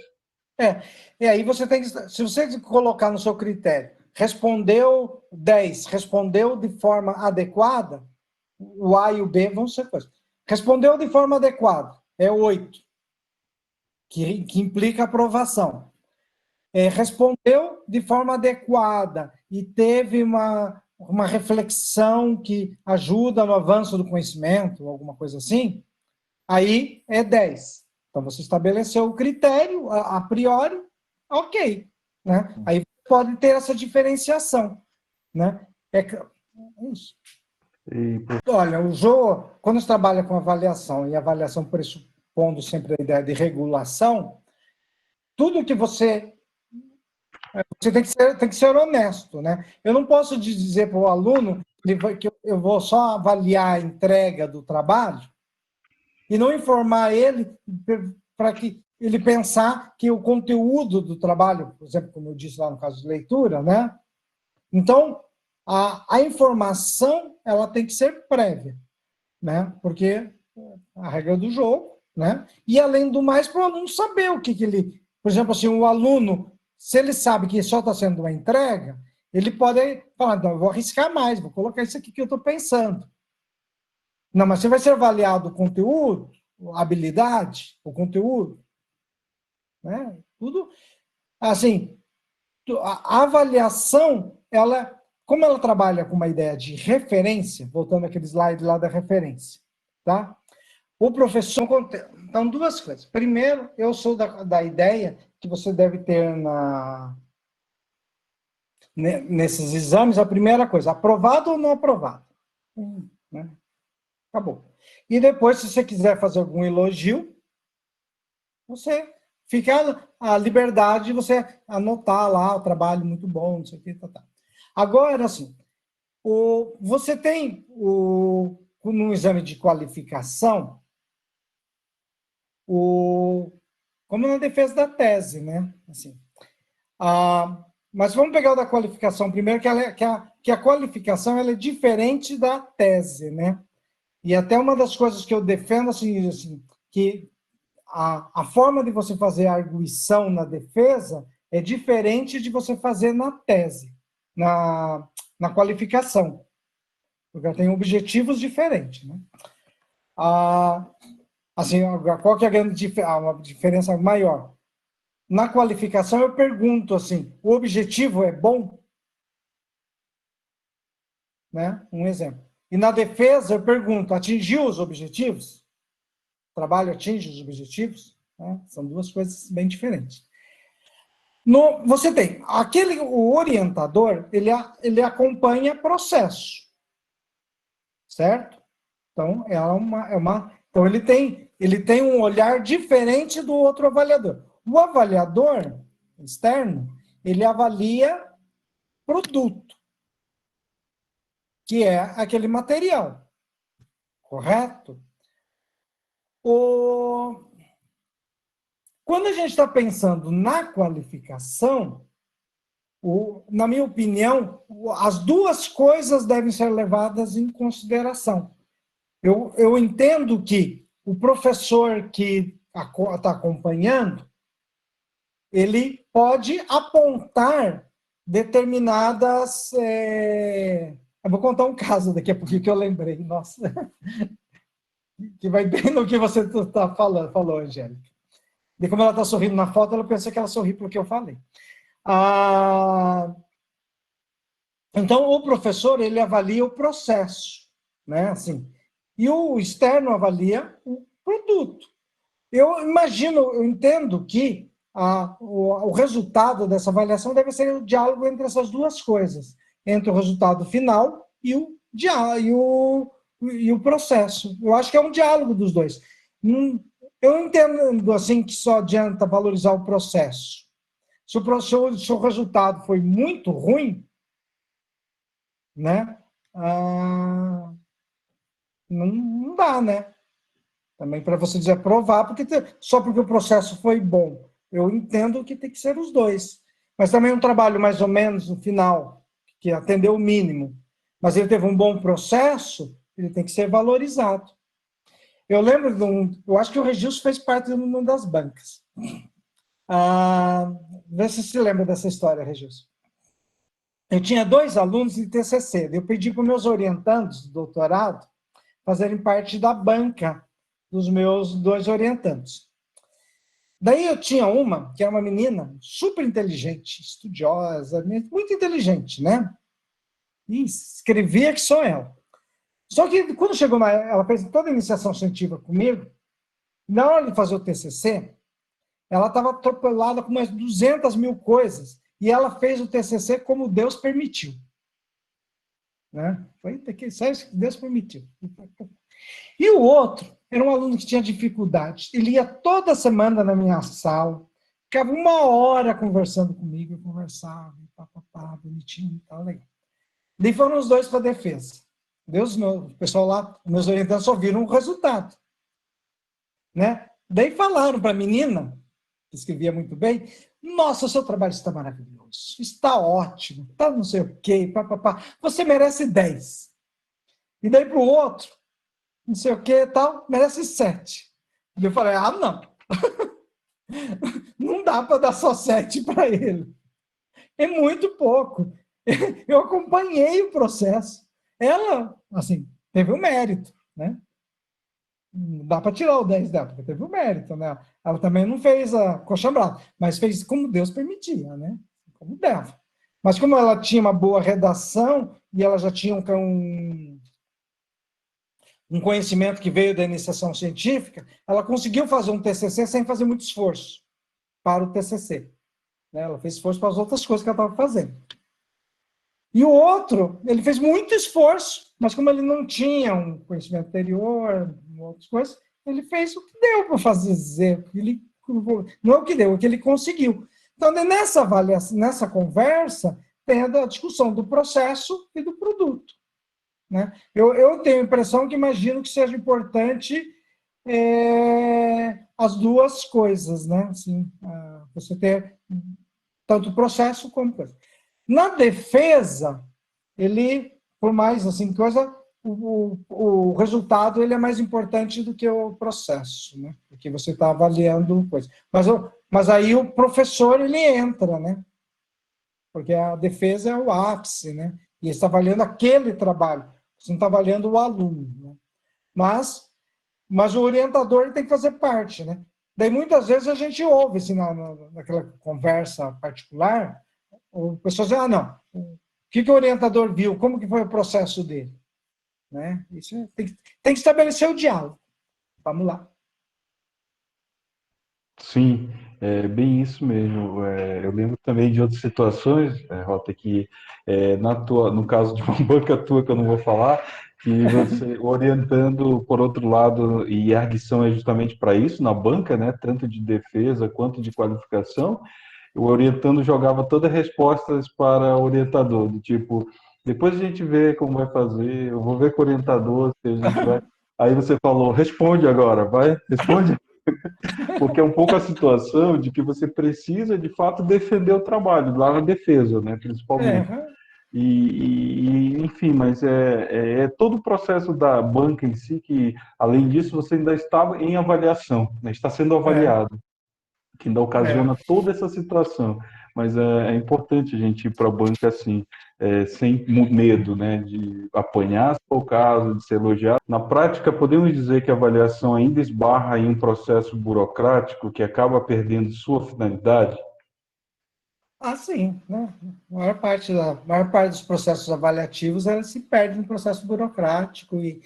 é. E aí você tem que, se você colocar no seu critério, respondeu 10, respondeu de forma adequada, o A e o B vão ser coisas. Respondeu de forma adequada, é 8, que implica aprovação. Respondeu de forma adequada e teve uma reflexão que ajuda no avanço do conhecimento, alguma coisa assim, aí é 10. Então, você estabeleceu o critério a priori, ok, né? Aí pode ter essa diferenciação, né? Isso. Olha, o Jô, quando você trabalha com avaliação, e avaliação pressupondo sempre a ideia de regulação, tudo que você tem que ser honesto, né? Eu não posso dizer para o aluno que eu vou só avaliar a entrega do trabalho e não informar ele para que ele pensar que o conteúdo do trabalho, por exemplo, como eu disse lá no caso de leitura, né? Então, a informação ela tem que ser prévia, né? Porque a regra do jogo, né? E além do mais, para o aluno saber o que ele, por exemplo, assim, o aluno, se ele sabe que só está sendo uma entrega, ele pode falar, não, eu vou arriscar mais, vou colocar isso aqui que eu estou pensando. Não, mas você vai ser avaliado o conteúdo, a habilidade, o conteúdo, né? Tudo, assim, a avaliação, ela, como ela trabalha com uma ideia de referência, voltando àquele slide lá da referência, tá? O professor, então, duas coisas. Primeiro, eu sou da ideia que você deve ter nesses exames, a primeira coisa, aprovado ou não aprovado. Né? Acabou. E depois, se você quiser fazer algum elogio, você fica à liberdade de você anotar lá o trabalho muito bom, não sei o que, tá. Agora, assim, você tem no exame de qualificação, como na defesa da tese, né? Assim, mas vamos pegar o da qualificação primeiro, que a qualificação ela é diferente da tese, né? E até uma das coisas que eu defendo, assim que a forma de você fazer a arguição na defesa é diferente de você fazer na tese, na qualificação, porque ela tem objetivos diferentes, né? Assim, qual que é a grande uma diferença maior? Na qualificação, eu pergunto assim, o objetivo é bom? Né? Um exemplo. E na defesa, eu pergunto, atingiu os objetivos? O trabalho atinge os objetivos? Né? São duas coisas bem diferentes. Você tem o orientador, ele acompanha processo, certo? Então, então ele tem um olhar diferente do outro avaliador. O avaliador externo, ele avalia produto, que é aquele material, correto? Quando a gente está pensando na qualificação, na minha opinião, as duas coisas devem ser levadas em consideração. Eu entendo que o professor que está acompanhando, ele pode apontar determinadas... Eu vou contar um caso daqui a pouquinho que eu lembrei, nossa, que vai bem no que você falou, Angélica. E como ela está sorrindo na foto, ela pensou que ela sorriu pelo que eu falei. Então, o professor, ele avalia o processo, né? Assim, e o externo avalia o produto. Eu entendo que o resultado dessa avaliação deve ser o diálogo entre essas duas coisas, entre o resultado final e o processo. Eu acho que é um diálogo dos dois. Eu entendo assim que só adianta valorizar o processo. Se o resultado foi muito ruim, né? Não dá, né? Também para você dizer provar, só porque o processo foi bom. Eu entendo que tem que ser os dois. Mas também um trabalho mais ou menos no final, que atendeu o mínimo, mas ele teve um bom processo, ele tem que ser valorizado. Eu lembro eu acho que o Regilson fez parte de uma das bancas. Vê se você lembra dessa história, Regilson. Eu tinha 2 alunos de TCC. Eu pedi para os meus orientandos de doutorado fazerem parte da banca dos meus 2 orientandos. Daí eu tinha uma, que era uma menina super inteligente, estudiosa, muito inteligente, né? E escrevia que sou eu. Só que quando chegou ela fez toda a iniciação científica comigo, na hora de fazer o TCC, ela estava atropelada com umas 200 mil coisas, e ela fez o TCC como Deus permitiu. Né? Foi que Deus permitiu. E o outro era um aluno que tinha dificuldade. Ele ia toda semana na minha sala, ficava 1 hora conversando comigo, eu conversava, bonitinho, tal, legal. Daí foram os dois para a defesa. O pessoal lá, meus orientantes só viram o resultado. Né? Daí falaram para a menina, que escrevia muito bem, nossa, o seu trabalho está maravilhoso, está ótimo, está não sei o quê, você merece 10. E daí para o outro, não sei o que tal, merece 7. Eu falei, não. Não dá para dar só 7 para ele. É muito pouco. Eu acompanhei o processo. Ela, assim, teve o mérito, né? Não dá para tirar o 10 dela, porque teve o mérito, né? Ela também não fez a coxambrada, mas fez como Deus permitia, né? Como dava. Mas como ela tinha uma boa redação e ela já tinha um conhecimento que veio da iniciação científica, ela conseguiu fazer um TCC sem fazer muito esforço para o TCC. Né? Ela fez esforço para as outras coisas que ela estava fazendo. E o outro, ele fez muito esforço, mas como ele não tinha um conhecimento anterior, outras coisas, ele fez o que deu para fazer. Não é o que deu, é o que ele conseguiu. Então, nessa avaliação, nessa conversa, tem a discussão do processo e do produto. Né? Eu tenho a impressão que imagino que seja importante as duas coisas, né? Assim, você ter tanto o processo como coisa. Na defesa, ele, por mais assim coisa, o resultado ele é mais importante do que o processo, né? Porque você está avaliando coisa. Mas aí o professor ele entra, né? Porque a defesa é o ápice, né? E ele está avaliando aquele trabalho. Você não está avaliando o aluno. Né? Mas o orientador ele tem que fazer parte, né? Daí, muitas vezes, a gente ouve, assim, naquela conversa particular, o pessoal diz, não, o que o orientador viu, como que foi o processo dele, né? Isso tem que estabelecer o diálogo. Vamos lá. Sim, é bem isso mesmo. Eu lembro também de outras situações, Rota, que no caso de uma banca tua, que eu não vou falar, que você orientando por outro lado, e a arguição é justamente para isso, na banca, né, tanto de defesa quanto de qualificação, o orientando jogava todas as respostas para o orientador, do tipo, depois a gente vê como vai fazer, eu vou ver com o orientador se a gente vai. Aí você falou, responde agora, vai, responde. Porque é um pouco a situação de que você precisa, de fato, defender o trabalho, lá na defesa, né, principalmente. É, Enfim, mas é todo o processo da banca em si que, além disso, você ainda está em avaliação, né, está sendo é, avaliado, que ainda é. ocasiona toda essa situação. Mas é importante a gente ir para a banca assim, sem medo, né, de apanhar, se for o caso, de ser elogiado. Na prática, podemos dizer que a avaliação ainda esbarra em um processo burocrático que acaba perdendo sua finalidade? Ah, sim, né? A maior parte dos processos avaliativos ela se perde no processo burocrático e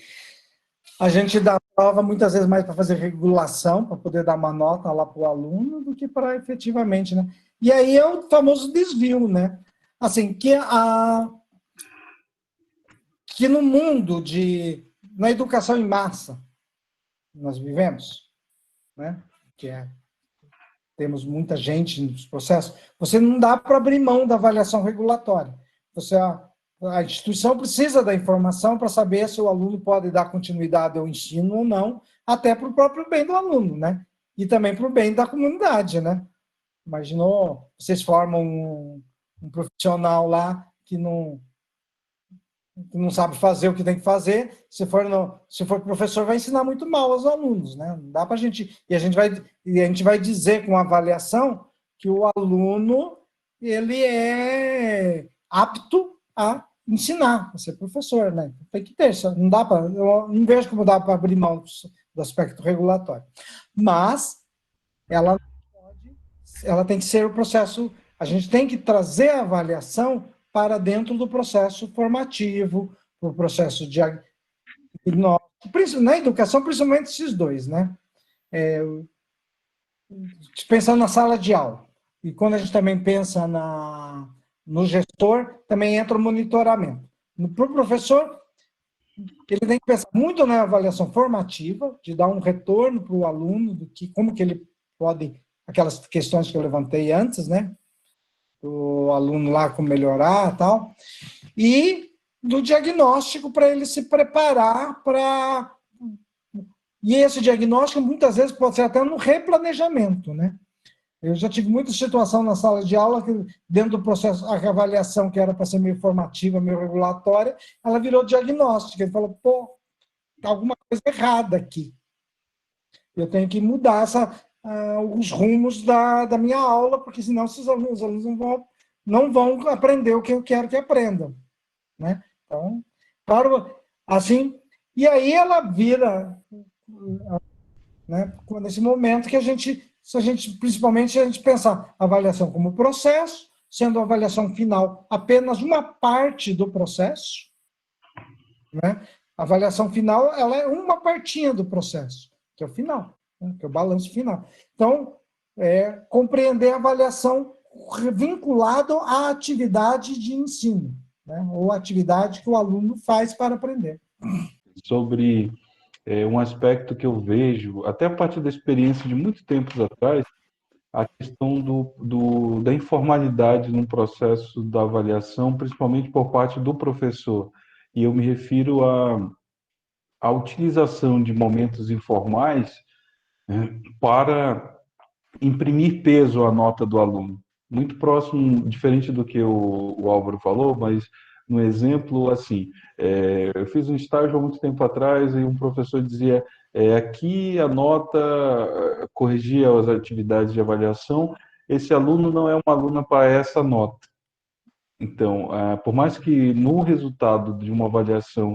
a gente dá prova muitas vezes mais para fazer regulação, para poder dar uma nota lá para o aluno, do que para efetivamente, né? E aí é o famoso desvio, né? Assim, que no mundo na educação em massa, nós vivemos, né? Que temos muita gente nos processos, você não dá para abrir mão da avaliação regulatória. A instituição precisa da informação para saber se o aluno pode dar continuidade ao ensino ou não, até para o próprio bem do aluno, né? E também para o bem da comunidade, né? Imaginou, vocês formam um profissional lá que não sabe fazer o que tem que fazer, se for professor, vai ensinar muito mal aos alunos, né? Não dá para a gente. E a gente vai dizer com a avaliação que o aluno ele é apto a ensinar, a ser professor, né? Tem que ter, não dá para. Eu não vejo como dá para abrir mão do aspecto regulatório. Mas ela ela tem que ser o processo, a gente tem que trazer a avaliação para dentro do processo formativo, o processo de diagnóstico, na educação, principalmente esses dois, né? Pensando na sala de aula. E quando a gente também pensa no gestor, também entra o monitoramento. Para o professor, ele tem que pensar muito na avaliação formativa, de dar um retorno para o aluno, como que ele pode, aquelas questões que eu levantei antes, né? O aluno lá como melhorar e tal, e do diagnóstico para ele se preparar para. E esse diagnóstico muitas vezes pode ser até no replanejamento, né? Eu já tive muita situação na sala de aula que, dentro do processo, a avaliação que era para ser meio formativa, meio regulatória, ela virou diagnóstica. Ele falou, pô, tá alguma coisa errada aqui. Eu tenho que mudar os rumos da minha aula, porque senão os alunos não vão aprender o que eu quero que aprendam, né? Então, claro, assim, e aí ela vira, né, nesse momento que se a gente, principalmente, se a gente pensar a avaliação como processo, sendo a avaliação final apenas uma parte do processo, né? A avaliação final, ela é uma partinha do processo, que é o final, né, que é o balanço final. Então, compreender a avaliação vinculado à atividade de ensino, né, ou atividade que o aluno faz para aprender. Sobre um aspecto que eu vejo, até a partir da experiência de muito tempos atrás, a questão da informalidade no processo da avaliação, principalmente por parte do professor. E eu me refiro à utilização de momentos informais, né, para imprimir peso à nota do aluno. Muito próximo, diferente do que o Álvaro falou, mas no exemplo, assim, eu fiz um estágio há muito tempo atrás e um professor dizia, aqui a nota corrigia as atividades de avaliação, esse aluno não é um aluno para essa nota. Então, por mais que no resultado de uma avaliação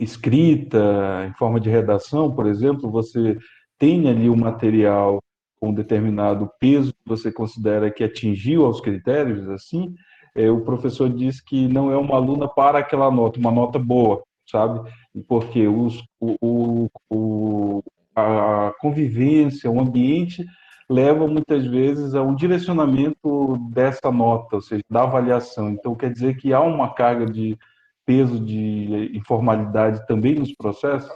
escrita, em forma de redação, por exemplo, você tem ali um material com um determinado peso que você considera que atingiu aos critérios, assim, o professor diz que não é uma aluna para aquela nota, uma nota boa, sabe? Porque a convivência, o ambiente leva muitas vezes a um direcionamento dessa nota, ou seja, da avaliação. Então, quer dizer que há uma carga de peso de informalidade também nos processos?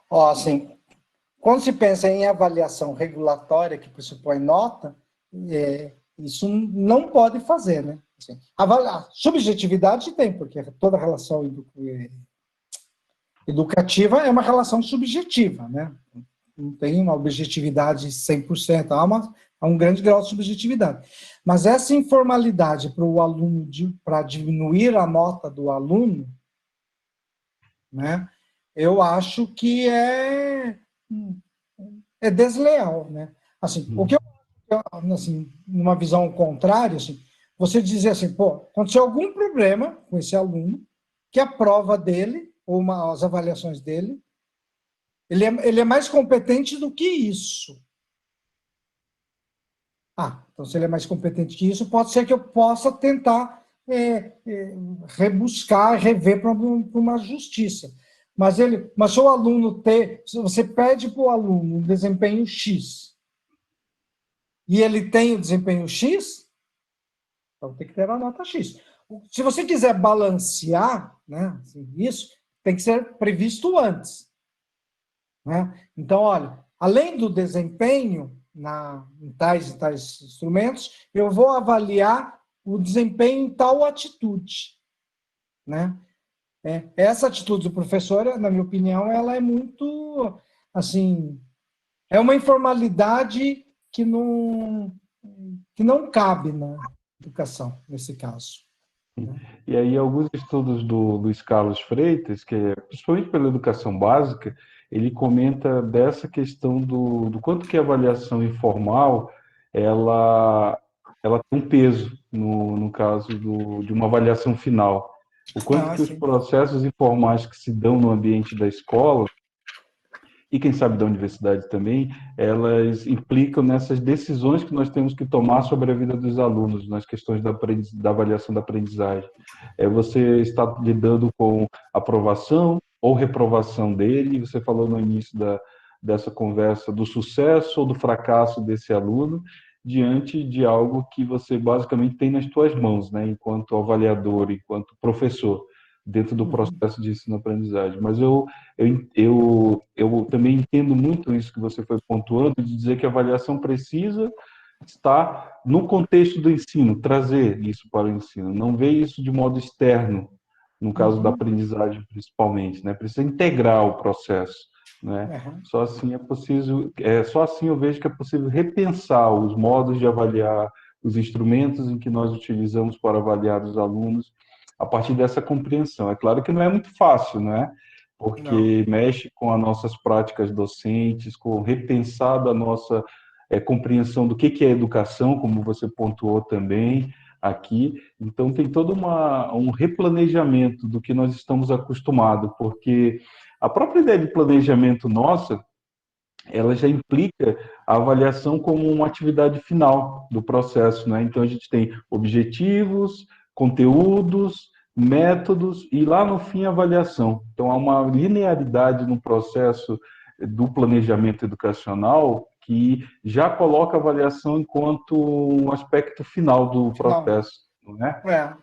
Ó, assim, quando se pensa em avaliação regulatória que pressupõe nota, isso não pode fazer, né? Assim, subjetividade tem, porque toda relação educativa é uma relação subjetiva, né? Não tem uma objetividade 100%, há um grande grau de subjetividade. Mas essa informalidade para o aluno, para diminuir a nota do aluno, né, eu acho que é desleal, né? Assim, o que assim, numa visão contrária, assim, você dizer assim, pô, aconteceu algum problema com esse aluno, que a prova dele, ou as avaliações dele, ele é mais competente do que isso. Então se ele é mais competente que isso, pode ser que eu possa tentar rebuscar, rever para uma justiça. Mas se o aluno se você pede para o aluno um desempenho X, e ele tem o desempenho X, então tem que ter a nota X. Se você quiser balancear, né, assim, isso tem que ser previsto antes. Né? Então, olha, além do desempenho em tais instrumentos, eu vou avaliar o desempenho em tal atitude. Né? Essa atitude do professor, na minha opinião, ela é muito, assim, é uma informalidade que não cabe na educação, nesse caso. Né? E aí, alguns estudos do Luiz Carlos Freitas, que é principalmente pela educação básica, ele comenta dessa questão do quanto que a avaliação informal ela tem um peso no caso de uma avaliação final. O quanto que os Sim. processos informais que se dão no ambiente da escola e quem sabe da universidade também, elas implicam nessas decisões que nós temos que tomar sobre a vida dos alunos, nas questões da avaliação da aprendizagem. Você está lidando com aprovação ou reprovação dele, você falou no início dessa conversa do sucesso ou do fracasso desse aluno, diante de algo que você basicamente tem nas suas mãos, né, enquanto avaliador, enquanto professor, dentro do processo de ensino-aprendizagem. Mas eu também entendo muito isso que você foi pontuando, de dizer que a avaliação precisa estar no contexto do ensino, trazer isso para o ensino, não ver isso de modo externo, no caso da aprendizagem principalmente, né? Precisa integrar o processo, né? Só assim é possível, só assim eu vejo que é possível repensar os modos de avaliar, os instrumentos em que nós utilizamos para avaliar os alunos, a partir dessa compreensão. É claro que não é muito fácil, né? Porque mexe com as nossas práticas docentes, com repensar da nossa compreensão do que é educação, como você pontuou também aqui. Então, tem todo um replanejamento do que nós estamos acostumados, porque a própria ideia de planejamento nossa, ela já implica a avaliação como uma atividade final do processo, né? Então, a gente tem objetivos, conteúdos, métodos e lá no fim a avaliação. Então, há uma linearidade no processo do planejamento educacional que já coloca a avaliação enquanto um aspecto final do processo, não é?